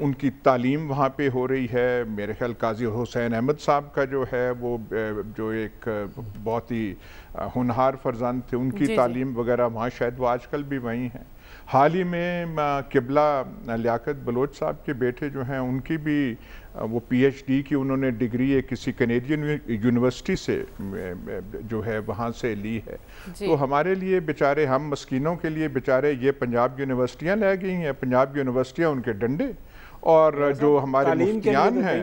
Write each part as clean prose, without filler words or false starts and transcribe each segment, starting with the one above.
ان کی تعلیم وہاں پہ ہو رہی ہے. میرے خیال قاضی حسین احمد صاحب کا جو ہے وہ جو ایک بہت ہی ہونہار فرزند تھے, ان کی تعلیم وغیرہ وہاں شاید وہ آج کل بھی وہیں ہیں. حال ہی میں قبلہ لیاقت بلوچ صاحب کے بیٹے جو ہیں ان کی بھی وہ پی ایچ ڈی کی انہوں نے ڈگری کسی کینیڈین یونیورسٹی سے جو ہے وہاں سے لی ہے. تو ہمارے لیے بیچارے, ہم مسکینوں کے لیے بیچارے یہ پنجاب یونیورسٹیاں لے گئی ہیں, پنجاب یونیورسٹیاں ان کے ڈنڈے, اور جو ہمارے مفتیان ہیں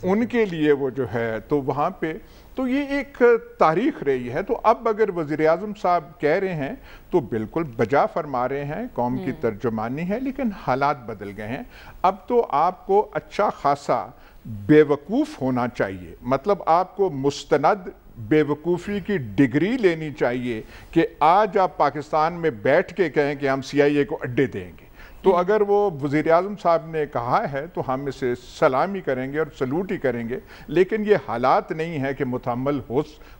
ان کے لیے وہ جو ہے تو وہاں پہ تو یہ ایک تاریخ رہی ہے. تو اب اگر وزیر اعظم صاحب کہہ رہے ہیں تو بالکل بجا فرما رہے ہیں, قوم کی ترجمانی ہے, لیکن حالات بدل گئے ہیں. اب تو آپ کو اچھا خاصا بے وقوف ہونا چاہیے, مطلب آپ کو مستند بے وقوفی کی ڈگری لینی چاہیے کہ آج آپ پاکستان میں بیٹھ کے کہیں کہ ہم سی آئی اے کو اڈے دیں گے. تو اگر وہ وزیر اعظم صاحب نے کہا ہے تو ہم اسے سلامی کریں گے اور سلوٹ ہی کریں گے, لیکن یہ حالات نہیں ہے کہ متحمل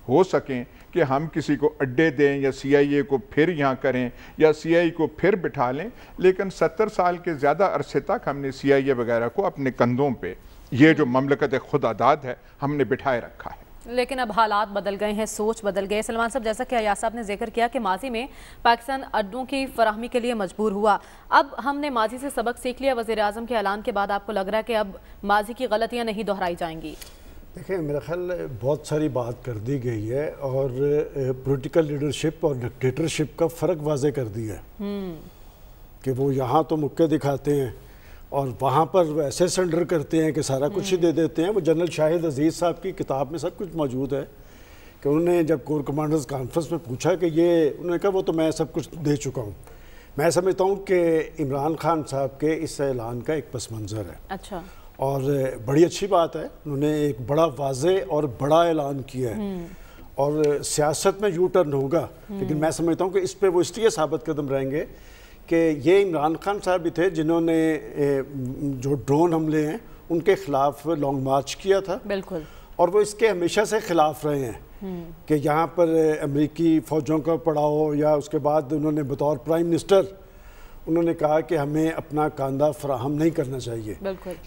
ہو سکیں کہ ہم کسی کو اڈے دیں یا سی آئی اے کو پھر یہاں کریں یا سی آئی اے کو پھر بٹھا لیں. لیکن 70 سال کے زیادہ عرصے تک ہم نے سی آئی اے وغیرہ کو اپنے کندھوں پہ, یہ جو مملکت خود آزاد ہے, ہم نے بٹھائے رکھا ہے. لیکن اب حالات بدل گئے ہیں, سوچ بدل گئے. سلمان صاحب, جیسا کہ ایاز صاحب نے ذکر کیا کہ ماضی میں پاکستان اڈوں کی فراہمی کے لیے مجبور ہوا, اب ہم نے ماضی سے سبق سیکھ لیا. وزیر اعظم کے اعلان کے بعد آپ کو لگ رہا ہے کہ اب ماضی کی غلطیاں نہیں دہرائی جائیں گی؟ دیکھیں, میرا خیال بہت ساری بات کر دی گئی ہے اور پولیٹیکل لیڈرشپ اور ڈکٹیٹرشپ کا فرق واضح کر دیا ہے کہ وہ یہاں تو مکے دکھاتے ہیں اور وہاں پر وہ ایسے سرنڈر کرتے ہیں کہ سارا کچھ ہی دے دیتے ہیں. وہ جنرل شاہد عزیز صاحب کی کتاب میں سب کچھ موجود ہے کہ انہوں نے جب کور کمانڈرز کانفرنس میں پوچھا کہ یہ, انہوں نے کہا وہ تو میں سب کچھ دے چکا ہوں. میں سمجھتا ہوں کہ عمران خان صاحب کے اس اعلان کا ایک پس منظر ہے. اچھا, اور بڑی اچھی بات ہے, انہوں نے ایک بڑا واضح اور بڑا اعلان کیا ہے اور سیاست میں یو ٹرن ہوگا. لیکن میں سمجھتا ہوں کہ اس پہ وہ اس لیے ثابت قدم رہیں گے کہ یہ عمران خان صاحب بھی تھے جنہوں نے جو ڈرون حملے ہیں ان کے خلاف لانگ مارچ کیا تھا. بالکل, اور وہ اس کے ہمیشہ سے خلاف رہے ہیں کہ یہاں پر امریکی فوجوں کا پڑاؤ, یا اس کے بعد انہوں نے بطور پرائم منسٹر انہوں نے کہا کہ ہمیں اپنا کاندھا فراہم نہیں کرنا چاہیے.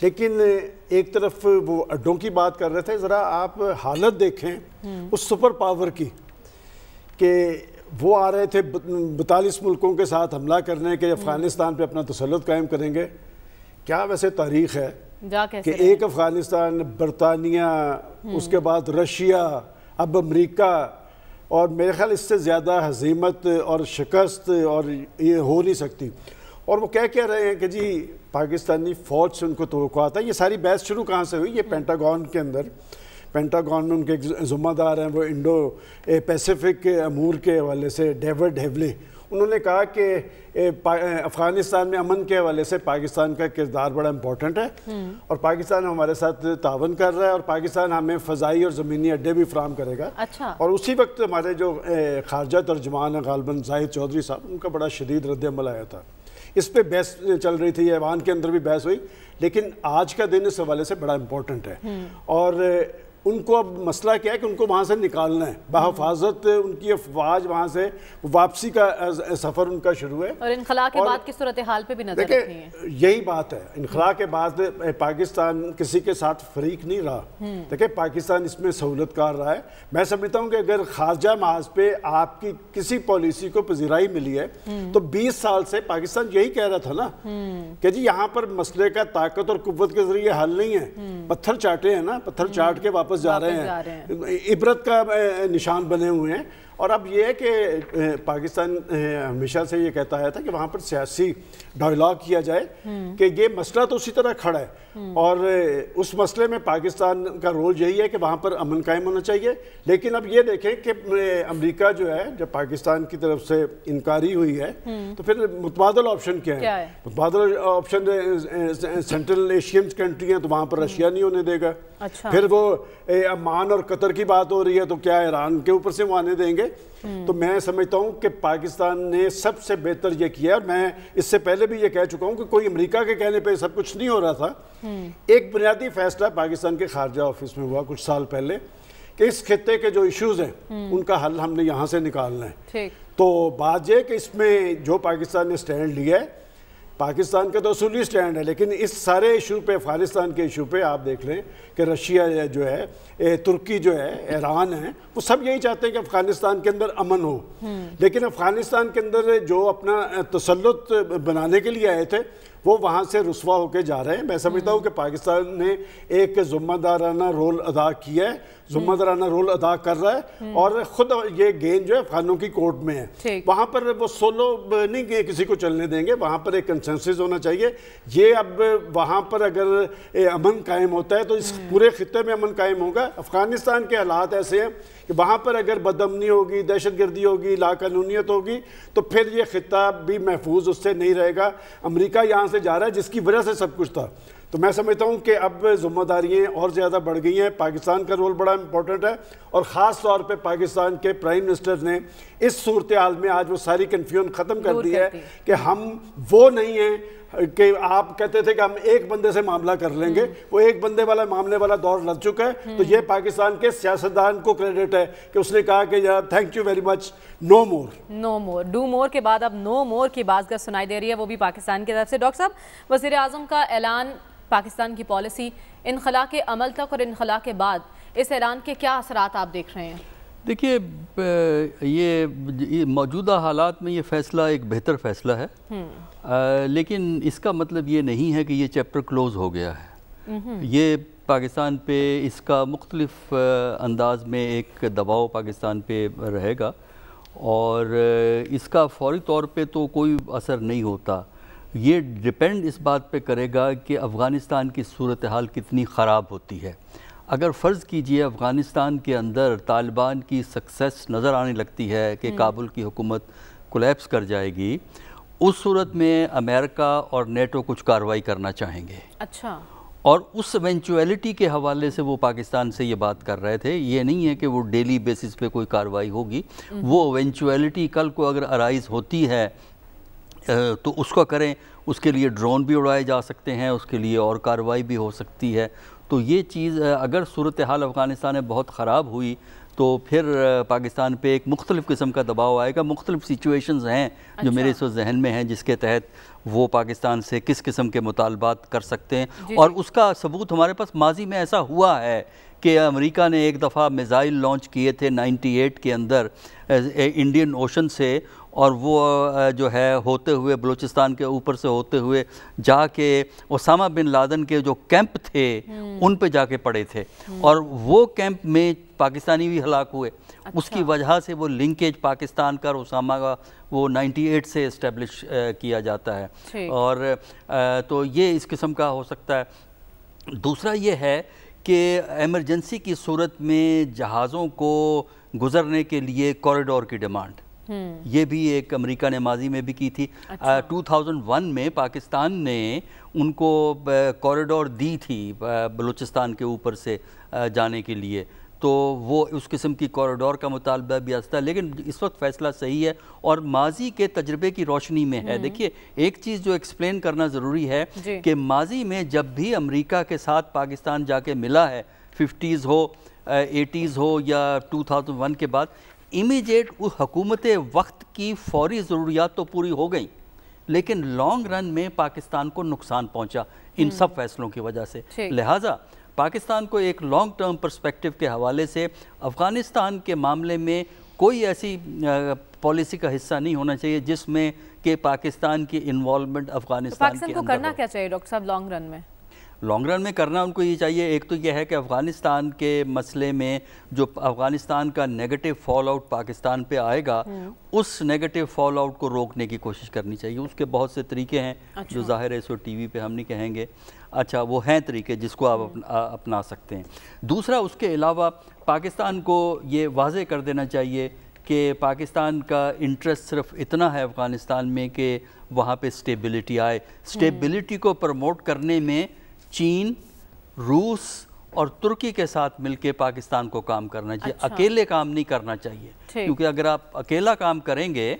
لیکن ایک طرف وہ اڈوں کی بات کر رہے تھے, ذرا آپ حالت دیکھیں اس سپر پاور کی کہ وہ آ رہے تھے 42 ملکوں کے ساتھ حملہ کرنے کے, افغانستان پہ اپنا تسلط قائم کریں گے. کیا ویسے تاریخ ہے کہ ایک افغانستان, برطانیہ, اس کے بعد رشیا, اب امریکہ, اور میرے خیال اس سے زیادہ ہزیمت اور شکست اور یہ ہو نہیں سکتی. اور وہ کہہ رہے ہیں کہ جی پاکستانی فوج سے ان کو توقعات ہے. یہ ساری بحث شروع کہاں سے ہوئی؟ یہ پینٹاگون کے اندر, پینٹاگون میں ان کے ذمہ دار ہیں وہ انڈو پیسیفک امور کے حوالے سے ڈیوڈ ہیولی, انہوں نے کہا کہ افغانستان میں امن کے حوالے سے پاکستان کا کردار بڑا امپورٹنٹ ہے اور پاکستان ہمارے ساتھ تعاون کر رہا ہے اور پاکستان ہمیں فضائی اور زمینی اڈے بھی فراہم کرے گا. اور اسی وقت ہمارے جو خارجہ ترجمان ہیں غالباً زاہد چودھری صاحب, ان کا بڑا شدید رد عمل آیا تھا. اس پہ بحث چل رہی تھی, ایوان کے اندر بھی بحث ہوئی, لیکن آج کا دن اس حوالے سے بڑا امپورٹنٹ ہے. اور ان کو اب مسئلہ کیا ہے کہ ان کو وہاں سے نکالنا ہے بحفاظت, ان کی افواج وہاں سے واپسی کا سفر ان کا شروع ہے. اور انخلاء کے بعد کی صورتحال پہ بھی نظر رکھنی ہے. یہی بات ہے, انخلاء کے بعد پاکستان کسی کے ساتھ فریق نہیں رہا. دیکھیں پاکستان اس میں سہولت کار رہا ہے. میں سمجھتا ہوں کہ اگر خارجہ محاذ پہ آپ کی کسی پالیسی کو پذیرائی ملی ہے تو 20 سال سے پاکستان یہی کہہ رہا تھا نا کہ جی یہاں پر مسئلے کا طاقت اور قوت کے ذریعے حل نہیں ہے, پتھر چاٹے ہیں نا, پتھر چاٹ کے واپس جا رہے ہیں, عبرت کا نشان بنے ہوئے ہیں. اور اب یہ ہے کہ پاکستان ہمیشہ سے یہ کہتا آیا تھا کہ وہاں پر سیاسی ڈائیلاگ کیا جائے کہ یہ مسئلہ تو اسی طرح کھڑا ہے اور اس مسئلے میں پاکستان کا رول یہی ہے کہ وہاں پر امن قائم ہونا چاہیے. لیکن اب یہ دیکھیں کہ امریکہ جو ہے جب پاکستان کی طرف سے انکاری ہوئی ہے تو پھر متبادل آپشن کیا ہے؟ متبادل آپشن سینٹرل ایشین کنٹری ہیں تو وہاں پر رشیا نہیں ہونے دے گا. پھر وہ عمان اور قطر کی بات ہو رہی ہے تو کیا ایران کے اوپر سے وہ آنے دیں گے؟ تو میں سمجھتا ہوں کہ پاکستان نے سب سے بہتر یہ کیا, اور میں اس سے پہلے بھی یہ کہہ چکا ہوں کہ کوئی امریکہ کے کہنے پہ سب کچھ نہیں ہو رہا تھا. ایک بنیادی فیصلہ پاکستان کے خارجہ آفس میں ہوا کچھ سال پہلے کہ اس خطے کے جو ایشوز ہیں ان کا حل ہم نے یہاں سے نکالنا ہے. تو بات یہ کہ اس میں جو پاکستان نے سٹینڈ لیا ہے, پاکستان کا تو اصولی سٹینڈ ہے، لیکن اس سارے ایشو پہ، افغانستان کے ایشو پہ آپ دیکھ لیں کہ رشیا جو ہے، ترکی جو ہے، ایران ہے، وہ سب یہی چاہتے ہیں کہ افغانستان کے اندر امن ہو، لیکن افغانستان کے اندر جو اپنا تسلط بنانے کے لیے آئے تھے وہ وہاں سے رسوا ہو کے جا رہے ہیں۔ میں سمجھتا ہوں کہ پاکستان نے ایک ذمہ دارانہ رول ادا کیا ہے، ذمہ دارانہ رول ادا کر رہا ہے، اور خود یہ گیند جو ہے افغانوں کی کورٹ میں ہے، وہاں پر وہ سولو نہیں کہ کسی کو چلنے دیں گے، وہاں پر ایک کنسنسس ہونا چاہیے۔ یہ اب وہاں پر اگر امن قائم ہوتا ہے تو اس پورے خطے میں امن قائم ہوگا۔ افغانستان کے حالات ایسے ہیں کہ وہاں پر اگر بدامنی ہوگی، دہشت گردی ہوگی، لا قانونیت ہوگی تو پھر یہ خطہ بھی محفوظ اس سے نہیں رہے گا۔ امریکہ یہاں سے جا رہا ہے جس کی وجہ سے سب کچھ تھا۔ تو میں سمجھتا ہوں کہ اب ذمہ داریاں اور زیادہ بڑھ گئی ہیں، پاکستان کا رول بڑا امپورٹنٹ ہے، اور خاص طور پہ پاکستان کے پرائم منسٹر نے اس صورتحال میں آج وہ ساری کنفیوژن ختم کر دی ہے کہ ہم وہ نہیں ہیں کہ آپ کہتے تھے کہ ہم ایک بندے سے معاملہ کر لیں گے، وہ ایک بندے والا معاملے والا دور لگ چکا ہے۔ تو یہ پاکستان کے سیاستدان کو کریڈٹ ہے کہ اس نے کہا کہ thank you very much, no more, do more کے بعد اب نو مور کی بات سنائی دے رہی ہے، وہ بھی پاکستان کی طرف سے۔ ڈاکٹر صاحب، وزیر اعظم کا اعلان، پاکستان کی پالیسی، انخلا کے عمل تک اور انخلا کے بعد اس اعلان کے کیا اثرات آپ دیکھ رہے ہیں؟ دیکھیے، یہ موجودہ حالات میں یہ فیصلہ ایک بہتر فیصلہ ہے، لیکن اس کا مطلب یہ نہیں ہے کہ یہ چیپٹر کلوز ہو گیا ہے۔ یہ پاکستان پہ اس کا مختلف انداز میں ایک دباؤ پاکستان پہ رہے گا، اور اس کا فوری طور پہ تو کوئی اثر نہیں ہوتا۔ یہ ڈیپینڈ اس بات پہ کرے گا کہ افغانستان کی صورتحال کتنی خراب ہوتی ہے۔ اگر فرض کیجئے افغانستان کے اندر طالبان کی سکسیس نظر آنے لگتی ہے کہ کابل کی حکومت کولیپس کر جائے گی، اس صورت میں امریکہ اور نیٹو کچھ کارروائی کرنا چاہیں گے۔ اچھا، اور اس ایونچویلٹی کے حوالے سے وہ پاکستان سے یہ بات کر رہے تھے۔ یہ نہیں ہے کہ وہ ڈیلی بیسس پہ کوئی کارروائی ہوگی، وہ ایونچویلٹی کل کو اگر ارائز ہوتی ہے تو اس کو کریں۔ اس کے لیے ڈرون بھی اڑائے جا سکتے ہیں، اس کے لیے اور کارروائی بھی ہو سکتی ہے۔ تو یہ چیز اگر صورتحال افغانستان میں بہت خراب ہوئی تو پھر پاکستان پہ ایک مختلف قسم کا دباؤ آئے گا۔ مختلف سچویشنز ہیں جو میرے اس ذہن میں ہیں جس کے تحت وہ پاکستان سے کس قسم کے مطالبات کر سکتے ہیں، اور اس کا ثبوت ہمارے پاس ماضی میں ایسا ہوا ہے کہ امریکہ نے ایک دفعہ میزائل لانچ کیے تھے 98 کے اندر انڈین اوشن سے، اور وہ جو ہے ہوتے ہوئے بلوچستان کے اوپر سے ہوتے ہوئے جا کے اسامہ بن لادن کے جو کیمپ تھے ان پہ جا کے پڑے تھے، اور وہ کیمپ میں پاکستانی بھی ہلاک ہوئے۔ اس کی وجہ سے وہ لنکیج پاکستان کا اور اسامہ کا وہ 98 سے اسٹیبلش کیا جاتا ہے، اور تو یہ اس قسم کا ہو سکتا ہے۔ دوسرا یہ ہے کہ ایمرجنسی کی صورت میں جہازوں کو گزرنے کے لیے کوریڈور کی ڈیمانڈ، یہ بھی ایک امریکہ نے ماضی میں بھی کی تھی۔ 2001 میں پاکستان نے ان کو کوریڈور دی تھی بلوچستان کے اوپر سے جانے کے لیے، تو وہ اس قسم کی کوریڈور کا مطالبہ بھی آتا ہے، لیکن اس وقت فیصلہ صحیح ہے اور ماضی کے تجربے کی روشنی میں ہے۔ دیکھیے، ایک چیز جو ایکسپلین کرنا ضروری ہے کہ ماضی میں جب بھی امریکہ کے ساتھ پاکستان جا کے ملا ہے، 50s ہو 80s ہو یا 2001 کے بعد، امیجیٹ اس حکومت وقت کی فوری ضروریات تو پوری ہو گئیں، لیکن لانگ رن میں پاکستان کو نقصان پہنچا ان سب فیصلوں کی وجہ سے۔ لہٰذا پاکستان کو ایک لانگ ٹرم پرسپیکٹو کے حوالے سے افغانستان کے معاملے میں کوئی ایسی پالیسی کا حصہ نہیں ہونا چاہیے جس میں کہ پاکستان کی انوالومنٹ افغانستان کے اندر کو کرنا کیا چاہیے ڈاکٹر صاحب لانگ رن میں؟ لانگ رن میں کرنا ان کو یہ چاہیے، ایک تو یہ ہے کہ افغانستان کے مسئلے میں جو افغانستان کا نیگیٹو فال آؤٹ پاکستان پہ آئے گا، اس نیگیٹو فال آؤٹ کو روکنے کی کوشش کرنی چاہیے۔ اس کے بہت سے طریقے ہیں جو ظاہر ہے اس کو ٹی وی پہ ہم نہیں کہیں گے، اچھا وہ ہیں طریقے جس کو آپ اپنا سکتے ہیں۔ دوسرا، اس کے علاوہ پاکستان کو یہ واضح کر دینا چاہیے کہ پاکستان کا انٹرسٹ صرف اتنا ہے افغانستان میں کہ وہاں پہ سٹیبلٹی آئے۔ سٹیبلٹی کو پروموٹ کرنے میں چین، روس اور ترکی کے ساتھ مل کے پاکستان کو کام کرنا چاہیے، اکیلے کام نہیں کرنا چاہیے، کیونکہ اگر آپ اکیلا کام کریں گے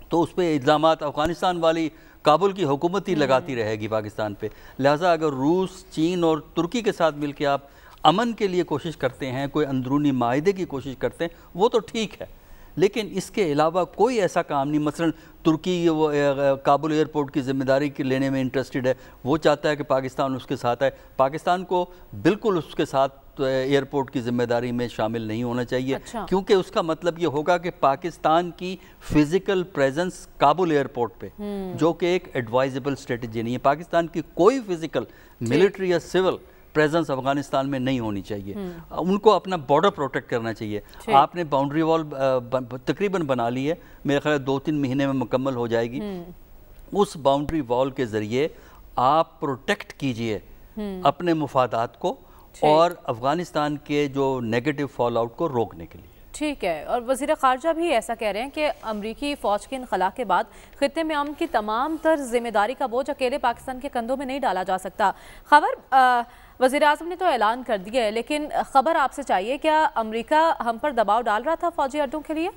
تو اس پہ الزامات افغانستان والی کابل کی حکومت ہی لگاتی رہے گی پاکستان پہ۔ لہٰذا اگر روس، چین اور ترکی کے ساتھ مل کے آپ امن کے لیے کوشش کرتے ہیں، کوئی اندرونی معاہدے کی کوشش کرتے ہیں، وہ تو ٹھیک ہے، لیکن اس کے علاوہ کوئی ایسا کام نہیں. مثلا ترکی وہ کابل ایئرپورٹ کی ذمہ داری لینے میں انٹرسٹڈ ہے, وہ چاہتا ہے کہ پاکستان اس کے ساتھ آئے. پاکستان کو بالکل اس کے ساتھ ایئرپورٹ کی ذمہ داری میں شامل نہیں ہونا چاہیے, کیونکہ اس کا مطلب یہ ہوگا کہ پاکستان کی فزیکل پریزنس کابل ایئرپورٹ پہ, جو کہ ایک ایڈوائزبل اسٹریٹجی نہیں ہے. پاکستان کی کوئی فزیکل ملٹری یا سول پریزنس افغانستان میں نہیں ہونی چاہیے. ان کو اپنا بارڈر پروٹیکٹ کرنا چاہیے. آپ نے باؤنڈری وال تقریباً بنا لی ہے, میرے خیال 2-3 مہینے میں مکمل ہو جائے گی. اس باؤنڈری وال کے ذریعے آپ پروٹیکٹ کیجئے اپنے مفادات کو اور افغانستان کے جو نیگیٹو فال آؤٹ کو روکنے کے لیے. ٹھیک ہے. اور وزیر خارجہ بھی ایسا کہہ رہے ہیں کہ امریکی فوج کے انخلا کے بعد خطے میں امن کی تمام تر ذمہ داری کا بوجھ اکیلے پاکستان کے کندھوں میں نہیں ڈالا جا سکتا. خبر وزیر اعظم نے تو اعلان کر دیا ہے, لیکن خبر آپ سے چاہیے, کیا امریکہ ہم پر دباؤ ڈال رہا تھا فوجی اڈوں کے لیے؟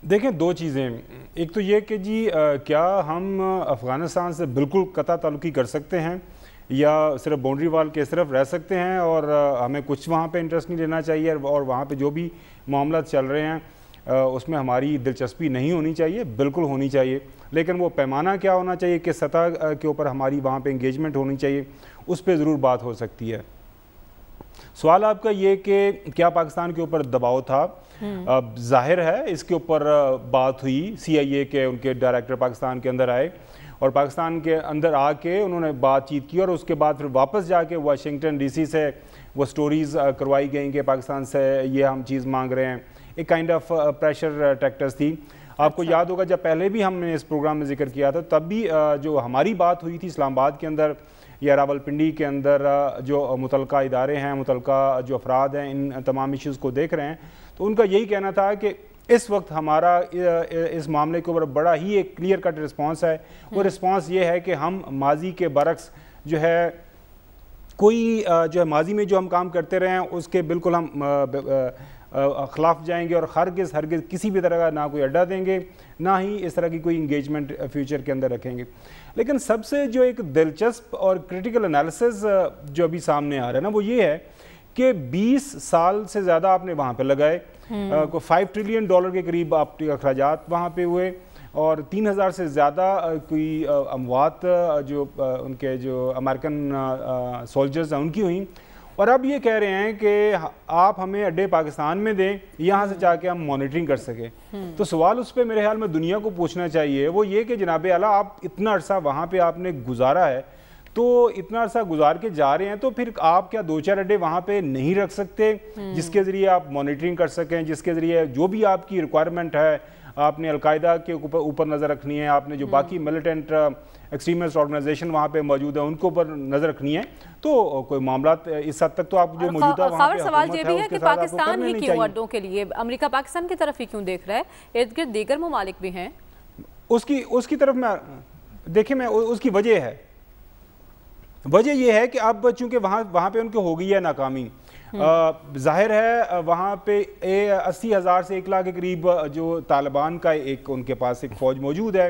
دیکھیں 2 چیزیں. ایک تو یہ کہ جی کیا ہم افغانستان سے بالکل قطع تعلقی کر سکتے ہیں یا صرف باؤنڈری وال کے صرف رہ سکتے ہیں اور ہمیں کچھ وہاں پہ انٹرسٹ نہیں لینا چاہیے, اور وہاں پہ جو بھی معاملات چل رہے ہیں اس میں ہماری دلچسپی نہیں ہونی چاہیے؟ بالکل ہونی چاہیے, لیکن وہ پیمانہ کیا ہونا چاہیے, کس سطح کے اوپر ہماری وہاں پہ انگیجمنٹ ہونی چاہیے, اس پہ ضرور بات ہو سکتی ہے. سوال آپ کا یہ کہ کیا پاکستان کے اوپر دباؤ تھا؟ ظاہر ہے اس کے اوپر بات ہوئی. CIA کے ان کے ڈائریکٹر پاکستان کے اندر آئے اور پاکستان کے اندر آ کے انہوں نے بات چیت کی, اور اس کے بعد پھر واپس جا کے واشنگٹن DC سے وہ سٹوریز کروائی گئیں کہ پاکستان سے یہ ہم چیز مانگ رہے ہیں. ایک کائنڈ آف پریشر ٹیکٹرز تھی. آپ کو یاد ہوگا جب پہلے بھی ہم نے اس پروگرام میں ذکر کیا تھا, تب بھی جو ہماری بات ہوئی تھی اسلام آباد کے اندر یا راولپنڈی کے اندر جو متعلقہ ادارے ہیں, متعلقہ جو افراد ہیں, ان تمام ایشوز کو دیکھ رہے ہیں, تو ان کا یہی کہنا تھا کہ اس وقت ہمارا اس معاملے کے اوپر بڑا ہی ایک کلیئر کٹ رسپانس ہے. وہ رسپانس یہ ہے کہ ہم ماضی کے برعکس جو ہے کوئی جو ہے ماضی میں جو ہم کام کرتے رہے ہیں اس کے بالکل ہم خلاف جائیں گے, اور ہرگز کسی بھی طرح کا نہ کوئی اڈا دیں گے, نہ ہی اس طرح کی کوئی انگیجمنٹ فیوچر کے اندر رکھیں گے. لیکن سب سے جو ایک دلچسپ اور کریٹیکل انالیسز جو ابھی سامنے آ رہا ہے نا, وہ یہ ہے کہ 20 سال سے زیادہ آپ نے وہاں پہ لگائے, کوئی $5 ٹریلین کے قریب آپ کے اخراجات وہاں پہ ہوئے, اور 3000 سے زیادہ کوئی اموات جو ان کے جو امریکن سولجرز ہیں ان کی ہوئیں, اور اب یہ کہہ رہے ہیں کہ آپ ہمیں اڈے پاکستان میں دیں, یہاں سے جا کے ہم مانیٹرنگ کر سکیں. تو سوال اس پہ میرے خیال میں دنیا کو پوچھنا چاہیے وہ یہ کہ جناب اعلیٰ آپ اتنا عرصہ وہاں پہ آپ نے گزارا ہے, تو اتنا عرصہ گزار کے جا رہے ہیں, تو پھر آپ کیا 2-4 اڈے وہاں پہ نہیں رکھ سکتے جس کے ذریعے آپ مانیٹرنگ کر سکیں, جس کے ذریعے جو بھی آپ کی ریکوائرمنٹ ہے, آپ نے القاعدہ کے اوپر نظر رکھنی ہے, آپ نے جو باقی ملیٹنٹ ایکسٹریمسٹ آرگنائزیشن وہاں پہ موجود ہیں ان کے اوپر نظر رکھنی ہے, تو کوئی معاملات اس حد تک تو آپ جو موجودہ وہاں پہ سوال یہ بھی ہے کہ پاکستان ہی کیوں اڈوں کے لیے, امریکہ پاکستان کی طرف ہی کیوں دیکھ رہا ہے؟ ارد گرد دیگر ممالک بھی ہیں. اس کی طرف میں دیکھیں, میں اس کی وجہ یہ ہے کہ اب چونکہ وہاں پہ ان کو ہو گئی ہے ناکامی, ظاہر ہے وہاں پہ 80,000 سے 1 لاکھ کے قریب جو طالبان کا ایک ان کے پاس ایک فوج موجود ہے.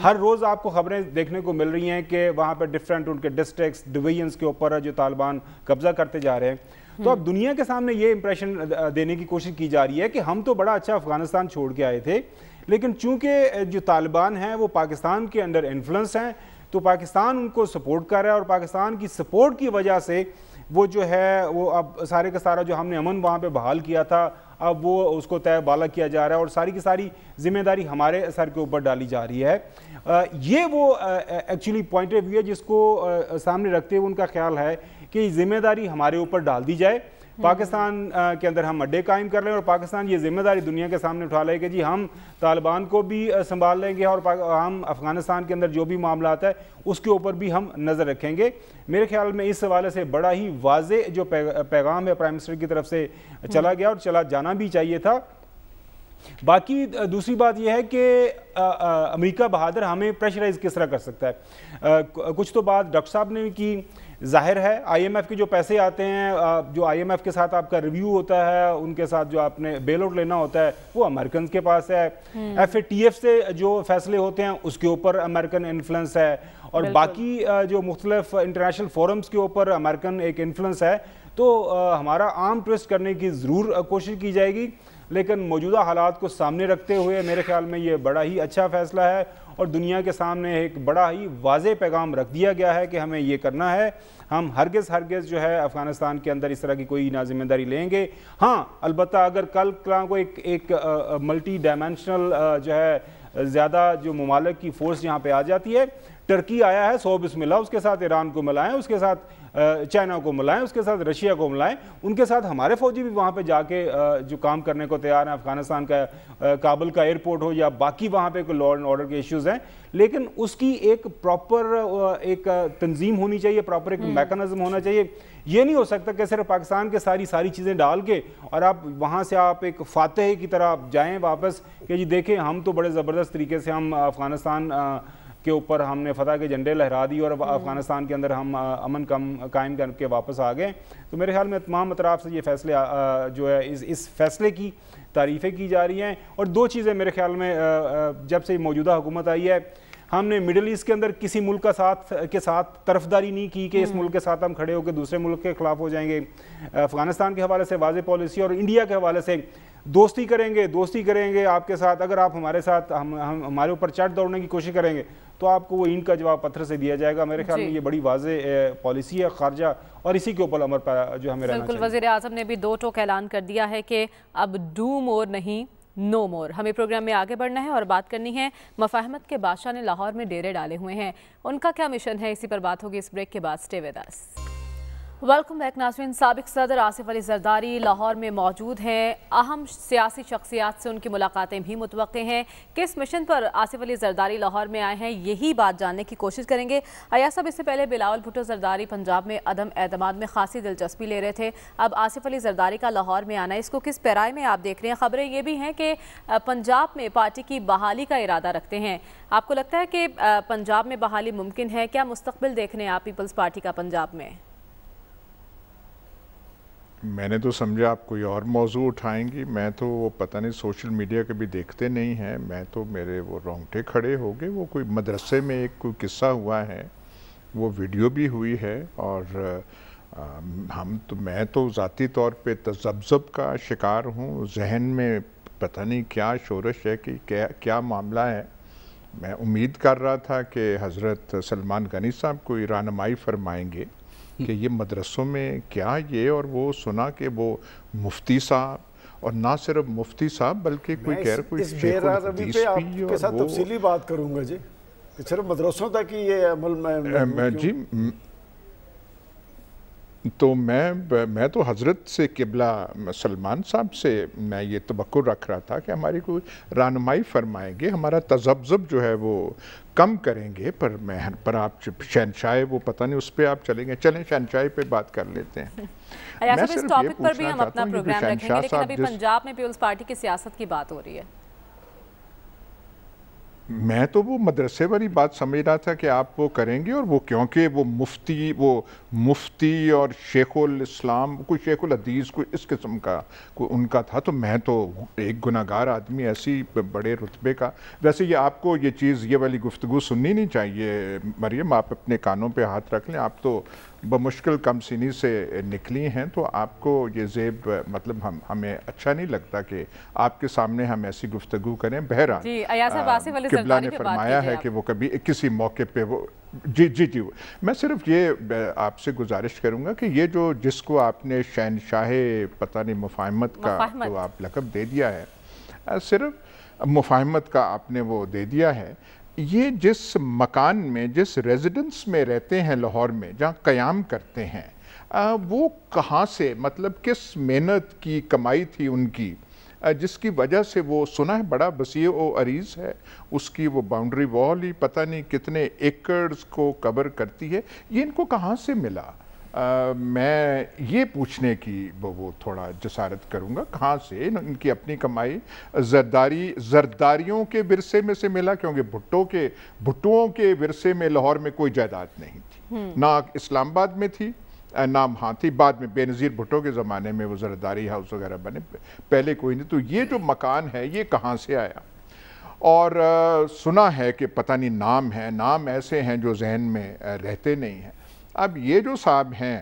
ہر روز آپ کو خبریں دیکھنے کو مل رہی ہیں کہ وہاں پہ ڈیفرنٹ ان کے ڈسٹرکٹس ڈویژنز کے اوپر جو طالبان قبضہ کرتے جا رہے ہیں. تو اب دنیا کے سامنے یہ امپریشن دینے کی کوشش کی جا رہی ہے کہ ہم تو بڑا اچھا افغانستان چھوڑ کے آئے تھے, لیکن چونکہ جو طالبان ہیں وہ پاکستان کے اندر انفلوئنس ہیں, تو پاکستان ان کو سپورٹ کر رہا ہے, اور پاکستان کی سپورٹ کی وجہ سے وہ جو ہے وہ اب سارے کا سارا جو ہم نے امن وہاں پہ بحال کیا تھا, اب وہ اس کو طے بالا کیا جا رہا ہے, اور ساری کی ساری ذمہ داری ہمارے سر کے اوپر ڈالی جا رہی ہے. یہ وہ ایکچولی پوائنٹ آف ویو ہے جس کو سامنے رکھتے ہوئے ان کا خیال ہے کہ ذمہ داری ہمارے اوپر ڈال دی جائے, پاکستان کے اندر ہم اڈے قائم کر لیں, اور پاکستان یہ ذمہ داری دنیا کے سامنے اٹھا لے کہ جی ہم طالبان کو بھی سنبھال لیں گے, اور ہم افغانستان کے اندر جو بھی معاملات ہے اس کے اوپر بھی ہم نظر رکھیں گے. میرے خیال میں اس حوالے سے بڑا ہی واضح جو پیغام ہے پرائم منسٹر کی طرف سے چلا گیا, اور چلا جانا بھی چاہیے تھا. باقی دوسری بات یہ ہے کہ امریکہ بہادر ہمیں پریشرائز کس طرح کر سکتا ہے. کچھ تو بات ڈاکٹر صاحب نے کی, ظاہر ہے IMF کے جو پیسے آتے ہیں, جو IMF کے ساتھ آپ کا ریویو ہوتا ہے, ان کے ساتھ جو آپ نے بیل آؤٹ لینا ہوتا ہے وہ امریکنز کے پاس ہے, FATF سے جو فیصلے ہوتے ہیں اس کے اوپر امریکن انفلوئنس ہے, اور باقی جو مختلف انٹرنیشنل فورمز کے اوپر امریکن ایک انفلوئنس ہے. تو ہمارا عام ٹویسٹ کرنے کی ضرور کوشش کی جائے گی، لیکن موجودہ حالات کو سامنے رکھتے ہوئے میرے خیال میں یہ بڑا ہی اچھا فیصلہ ہے اور دنیا کے سامنے ایک بڑا ہی واضح پیغام رکھ دیا گیا ہے کہ ہمیں یہ کرنا ہے. ہم ہرگز جو ہے افغانستان کے اندر اس طرح کی کوئی نہ ذمہ داری لیں گے. ہاں البتہ اگر کل کو ایک ملٹی ڈائمینشنل جو ہے زیادہ جو ممالک کی فورس یہاں پہ آ جاتی ہے، ٹرکی آیا ہے 100 بسم اللہ، اس کے ساتھ ایران کو ملائیں، اس کے ساتھ چائنا کو ملائیں، اس کے ساتھ رشیا کو ملائیں، ان کے ساتھ ہمارے فوجی بھی وہاں پہ جا کے جو کام کرنے کو تیار ہیں. افغانستان کا کابل کا ایئرپورٹ ہو یا باقی وہاں پہ کوئی لا اینڈ آرڈر کے ایشوز ہیں، لیکن اس کی ایک پراپر ایک تنظیم ہونی چاہیے، پراپر ایک میکانزم ہونا چاہیے. یہ نہیں ہو سکتا کہ صرف پاکستان کے ساری چیزیں ڈال کے اور آپ وہاں سے آپ ایک فاتح کی طرح جائیں واپس کہ جی دیکھیں ہم تو بڑے زبردست طریقے سے ہم افغانستان کے اوپر ہم نے فتح کے جھنڈے لہرا دی اور افغانستان کے اندر ہم امن قائم کر کے واپس آ گئے. تو میرے خیال میں تمام اطراف سے یہ فیصلے جو ہے اس فیصلے کی تعریفیں کی جا رہی ہیں. اور دو چیزیں میرے خیال میں جب سے موجودہ حکومت آئی ہے، ہم نے مڈل ایسٹ کے اندر کسی ملک کے ساتھ طرفداری نہیں کی کہ اس ملک کے ساتھ ہم کھڑے ہو کے دوسرے ملک کے خلاف ہو جائیں گے. افغانستان کے حوالے سے واضح پالیسی اور انڈیا کے حوالے سے دوستی کریں گے آپ کے ساتھ. اگر آپ ہمارے ساتھ ہمارے اوپر چڑھ دوڑنے کی کوشش کریں گے تو آپ کو وہ اینٹ کا جواب پتھر سے دیا جائے گا. میرے خیال میں یہ بڑی واضح پالیسی ہے خارجہ اور اسی کے اوپر عمل پر جو ہمیں رہنا چاہیے. بالکل، وزیر اعظم نے بھی 2 ٹوک اعلان کر دیا ہے کہ اب ڈو مور نہیں نو مور. ہمیں پروگرام میں آگے بڑھنا ہے اور بات کرنی ہے مفاہمت کے بادشاہ نے لاہور میں ڈیرے ڈالے ہوئے ہیں، ان کا کیا مشن ہے، اسی پر بات ہوگی اس بریک کے بعد. Stay with us. Welcome back ناظرین. سابق صدر آصف علی زرداری لاہور میں موجود ہیں. اہم سیاسی شخصیات سے ان کی ملاقاتیں بھی متوقع ہیں. کس مشن پر آصف علی زرداری لاہور میں آئے ہیں، یہی بات جاننے کی کوشش کریں گے. ایاز صاحب، اس سے پہلے بلاول بھٹو زرداری پنجاب میں عدم اعتماد میں خاصی دلچسپی لے رہے تھے. اب آصف علی زرداری کا لاہور میں آنا، اس کو کس پیرائے میں آپ دیکھ رہے ہیں؟ خبریں یہ بھی ہیں کہ پنجاب میں پارٹی کی بحالی کا ارادہ رکھتے ہیں. آپ کو لگتا ہے کہ پنجاب میں بحالی ممکن ہے؟ کیا مستقبل دیکھ رہے ہیں آپ پیپلز پارٹی کا پنجاب میں؟ میں نے تو سمجھا آپ کوئی اور موضوع اٹھائیں گی. میں تو وہ پتہ نہیں سوشل میڈیا کبھی دیکھتے نہیں ہیں. میں تو میرے وہ رونگٹے کھڑے ہو گئے. وہ کوئی مدرسے میں ایک کوئی قصہ ہوا ہے، وہ ویڈیو بھی ہوئی ہے اور میں تو ذاتی طور پہ تذبذب کا شکار ہوں. ذہن میں پتہ نہیں کیا شورش ہے کہ کیا معاملہ ہے. میں امید کر رہا تھا کہ حضرت سلمان غنی صاحب کوئی رہنمائی فرمائیں گے کہ یہ مدرسوں میں کیا یہ، اور وہ سنا کہ وہ مفتی صاحب، اور نہ صرف مفتی صاحب بلکہ کوئی شیخ الحدیث بھی، آپ کے ساتھ تفصیلی بات کروں گا جی، کہ صرف مدرسوں تک ہی یہ عمل میں جی. تو میں تو حضرت سے قبلہ سلمان صاحب سے میں یہ توقع رکھ رہا تھا کہ ہماری کوئی رہنمائی فرمائیں گے، ہمارا تذبذب جو ہے وہ کم کریں گے. پر آپ شہنشاہ وہ پتہ نہیں اس پہ آپ چلیں گے. چلیں شہنشاہی پہ بات کر لیتے ہیں. اس ٹاپک پر بھی ہم اپنا پروگرام رکھیں گے، لیکن ابھی پنجاب میں پیپلز پارٹی کی سیاست کی بات ہو رہی ہے. میں تو وہ مدرسے والی بات سمجھ رہا تھا کہ آپ وہ کریں گے، اور وہ کیونکہ وہ مفتی اور شیخ الاسلام، کوئی شیخ الحدیث، کوئی اس قسم کا کوئی ان کا تھا. تو میں تو ایک گناہگار آدمی ایسی بڑے رتبے کا. ویسے یہ آپ کو یہ والی گفتگو سننی نہیں چاہیے مریم. آپ اپنے کانوں پہ ہاتھ رکھ لیں. آپ تو بمشکل کم سنی سے نکلی ہیں، تو آپ کو یہ زیب مطلب ہمیں اچھا نہیں لگتا کہ آپ کے سامنے ہم ایسی گفتگو کریں. بہرحال قبلہ نے فرمایا ہے کہ وہ کبھی کسی موقع پہ وہ جی میں صرف یہ آپ سے گزارش کروں گا کہ یہ جس کو آپ نے شہنشاہ پتہ نہیں مفاہمت کا جو آپ لقب دے دیا ہے، صرف مفاہمت کا آپ نے وہ دے دیا ہے. یہ جس مکان میں، جس ریزیڈنس میں رہتے ہیں لاہور میں، جہاں قیام کرتے ہیں، وہ کہاں سے، مطلب کس محنت کی کمائی تھی ان کی، جس کی وجہ سے وہ سنا ہے بڑا وسیع و عریض ہے. اس کی وہ باؤنڈری وال ہی پتہ نہیں کتنے ایکڑز کو کور کرتی ہے. یہ ان کو کہاں سے ملا؟ میں یہ پوچھنے کی وہ تھوڑا جسارت کروں گا، کہاں سے ان کی اپنی کمائی؟ زرداریوں کے ورثے میں سے ملا؟ کیونکہ بھٹوؤں کے ورثے میں لاہور میں کوئی جائیداد نہیں تھی، نہ اسلام آباد میں تھی، نام ہاں تھی. بعد میں بے نظیر بھٹو کے زمانے میں وہ زرداری ہاؤس وغیرہ بنے، پہلے کوئی نہیں. تو یہ جو مکان ہے یہ کہاں سے آیا؟ اور سنا ہے کہ پتہ نہیں نام ایسے ہیں جو ذہن میں رہتے نہیں ہیں. اب یہ جو صاحب ہیں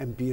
MP